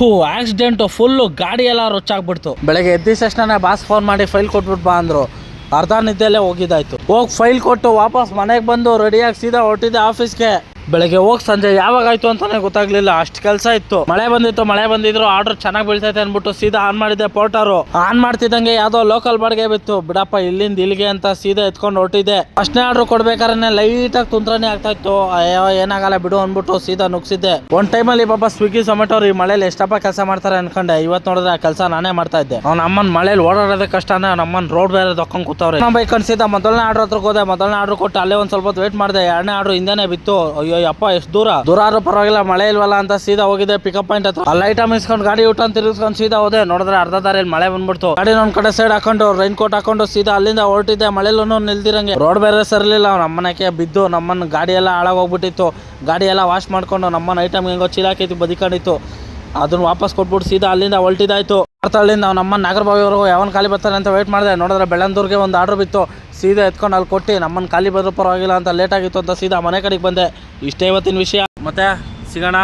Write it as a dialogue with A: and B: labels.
A: Accident full ಗಾಡಿ ಎಲ್ಲ ರೊಚ್ಚಾಗ್ಬಿಡ್ತು. ಬೆಳಗ್ಗೆ ಎದ್ದ ತಕ್ಷಣ ಬಾಸ್ ಫೋನ್ ಮಾಡಿ ಫೈಲ್ ಕೊಟ್ಬಿಟ್ಟು ಬಾ ಅಂದರು. ಅರ್ಧ ನಿದ್ದೆಲ್ಲೇ ಹೋಗಿದ್ದಾಯ್ತು. ಹೋಗಿ ಫೈಲ್ ಕೊಟ್ಟು ವಾಪಸ್ ಮನೆಗೆ ಬಂದು ರೆಡಿಯಾಗಿ ಸೀದಾ ಹೊರಟಿದ್ದೆ ಆಫೀಸ್ಗೆ. ಬೆಳಗ್ಗೆ ಹೋಗಿ ಸಂಜೆ ಯಾವಾಗಾಯ್ತು ಅಂತಾನೆ ಗೊತ್ತಾಗ್ಲಿಲ್ಲ, ಅಷ್ಟು ಕೆಲಸ ಇತ್ತು. ಮಳೆ ಬಂದಿದ್ರು ಆರ್ಡರ್ ಚೆನ್ನಾಗಿ ಬೀಳ್ತೈತೆ ಅನ್ಬಿಟ್ಟು ಸೀದಾ ಆನ್ ಮಾಡಿದ್ದೆ ಪೋರ್ಟರು. ಆನ್ ಮಾಡ್ತಿದ್ದಂಗೆ ಯಾವ್ದೋ ಲೋಕಲ್ ಬಾಡಿಗೆ ಬಿತ್ತು. ಬಿಡಪ್ಪ ಇಲ್ಲಿಂದ ಇಲ್ಲಿಗೆ ಅಂತ ಸೀದಾ ಎತ್ಕೊಂಡು ಹೊರಟಿದ್ದೆ. ಅಷ್ಟನೇ ಆರ್ಡರ್ ಕೊಡ್ಬೇಕಾದ್ರೆ ಲೈಟಾಗಿ ತುಂತ್ರನೇ ಆಗ್ತಾ ಇತ್ತು. ಅಯ್ಯೋ ಏನಾಗಲ್ಲ ಬಿಡು ಅನ್ಬಿಟ್ಟು ಸೀದಾ ನುಗ್ಸಿದ್ದೆ. ಒಂದ್ ಟೈಮಲ್ಲಿ ಪಾಪ ಸ್ವಿಗ್ಗಿ ಝೊಮ್ಯಾಟೋರು ಈ ಮಳೇಲಿ ಎಷ್ಟಪ್ಪ ಕೆಲಸ ಮಾಡ್ತಾರೆ ಅನ್ಕೊಂಡೆ. ಇವತ್ತು ನೋಡಿದ್ರೆ ಆ ಕೆಲಸ ನಾನೇ ಮಾಡ್ತಾ ಇದ್ದೆ. ಅವ್ನ ಅಮ್ಮನ ಮಳೇಲಿ ಓಡಾಡೋದೇ ಕಷ್ಟನೇ, ಅವ್ನ ಅಮ್ಮನ ರೋಡ್ ಬೇರೆ ದೊಕ್ಕೊಂಡ್ ಕೂತವ್ರೆ. ನಮ್ಮ ಬೈಕ್ ಸೀದಾ ಮೊದಲನೇ ಆರ್ಡರ್ ಹತ್ರಕ್ಕೆ ಹೋದೆ. ಮೊದಲನೇ ಆರ್ಡರ್ ಕೊಟ್ಟು ಅಲ್ಲೇ ಒಂದ್ ಸ್ವಲ್ಪ ವೇಟ್ ಮಾಡಿದೆ. ಎರಡನೇ ಆರ್ಡರ್ ಹಿಂದೆನೆ ಬಿತ್ತು. ಅಯ್ಯಪ್ಪ ಎಷ್ಟು ದೂರ ಆದ್ರೂ ಪರವಾಗಿಲ್ಲ, ಮಳೆ ಇಲ್ವಲ್ಲ ಅಂತ ಸೀದಾ ಹೋಗಿದೆ ಪಿಕಪ್ ಪಾಯಿಂಟ್ ಹತ್ರ. ಅಲ್ಲಿ ಐಟಮ್ ಇಸ್ಕೊಂಡು ಗಾಡಿ ಊಟ ತಿರುಗಿಸ್ಕೊಂಡು ಸೀದಾ ಹೋದೆ. ನೋಡಿದ್ರೆ ಅರ್ಧ ದಾರಿಯಲ್ಲಿ ಮಳೆ ಬಂದ್ಬಿಡ್ತು. ಗಾಡಿ ಒಂದ್ ಕಡೆ ಸೈಡ್ ಹಾಕೊಂಡು ರೈನ್ ಕೋಟ್ ಹಾಕೊಂಡು ಸೀದಾ ಅಲ್ಲಿಂದ ಹೊರಟಿದ್ದೆ. ಮಳೆಲೂ ನಿಲ್ದಿರಂಗೆ. ರೋಡ್ ಬೇರೆ ಸರಿಲಿಲ್ಲ. ಅವ್ನ ಅಮ್ಮನಕ್ಕೆ ಬಿದ್ದು ನಮ್ಮನ್ನ ಗಾಡಿ ಎಲ್ಲ ಹಾಳಾಗೋಗ್ಬಿಟ್ಟಿತ್ತು. ಗಾಡಿ ಎಲ್ಲ ವಾಶ್ ಮಾಡ್ಕೊಂಡು ನಮ್ಮನ್ನ ಐಟಮ್ ಹೆಂಗೋ ಚೀಲಾಕಿತ್ತು ಬದಿಕೊಂಡಿತ್ತು. ಅದನ್ನ ವಾಪಸ್ ಕೊಟ್ಬಿಟ್ಟು ಸೀದಾ ಅಲ್ಲಿಂದ ಹೊರಟಿದ್ದಾಯ್ತು. ಅಲ್ಲಿಂದ ಅವ್ನ ನಮ್ಮ ನಾಗರಬಾವಿವರೆಗೂ ಯಾವನ್ ಖಾಲಿ ಬರ್ತಾನೆ ಅಂತ ವೇಟ್ ಮಾಡಿದೆ. ನೋಡಿದ್ರೆ ಬೆಳ್ಳಂದೂರ್ಗೆ ಒಂದು ಆರ್ಡರ್ ಬಿತ್ತು. ಸೀದಾ ಎತ್ಕೊಂಡು ಅಲ್ಲಿ ಕೊಟ್ಟು ನಮ್ಮನ್ನು ಖಾಲಿ ಬಂದರೂ ಪರವಾಗಿಲ್ಲ ಅಂತ ಲೇಟ್ ಆಗಿತ್ತು ಅಂತ ಸೀದಾ ಮನೆ ಕಡೆಗೆ ಬಂದೆ. ಇಷ್ಟೇ ಇವತ್ತಿನ ವಿಷಯ. ಮತ್ತೆ ಸಿಗೋಣ.